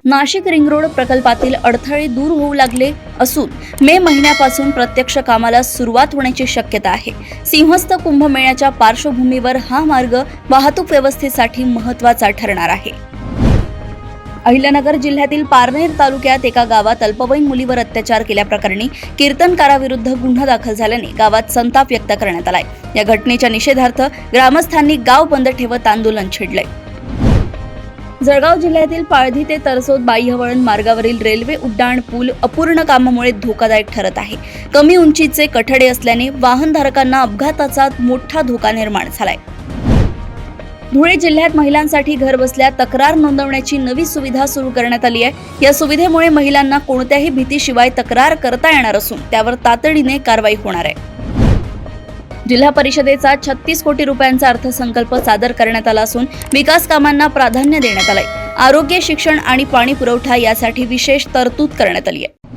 Nashik ring road प्रकल्पातील अडथळे दूर होऊ लागले असून मे महिन्यापासून प्रत्यक्ष कामाला सुरुवात होण्याची शक्यता आहे। सिंहस्थ कुंभमेळ्याच्या पार्श्वभूमीवर हा मार्ग वाहतूक व्यवस्थेसाठी महत्त्वाचा ठरणार आहे। अहिल्यानगर जिल्ह्यातील पारनेर तालुक्यात एका गावात अल्पवयीन मुलीवर अत्याचार केल्याप्रकरणी कीर्तनकाराविरुद्ध गुन्हा दाखल झाल्याने गावात संताप व्यक्त करण्यात आलाय। या घटनेच्या निषेधार्थ ग्रामस्थांनी गाव बंद ठेवत आंदोलन छेडलंय। जळगाव जिल्ह्यातील पाळधी ते तरसोद बाह्यवळण मार्गावरील रेल्वे उड्डाण पूल अपूर्ण कामामुळे धोकादायक ठरत आहे। कमी उंचीचे कठडे असल्याने वाहनधारकांना अपघाताचा मोठा धोका निर्माण झालाय। धुळे जिल्ह्यात महिलांसाठी घरबसल्या तक्रार नोंदवण्याची नवी सुविधा सुरू करण्यात आली आहे। या सुविधेमुळे महिलांना कोणत्याही भीतीशिवाय तक्रार करता येणार असून त्यावर तातडीने कारवाई होणार आहे। जिल्हा परिषदेचा 36 कोटी रुपयांचा अर्थसंकल्प सादर करण्यात आला असून विकास कामांना प्राधान्य देण्यात आलंय। आरोग्य, शिक्षण आणि पाणी पुरवठा यासाठी विशेष तरतूद करण्यात आली आहे।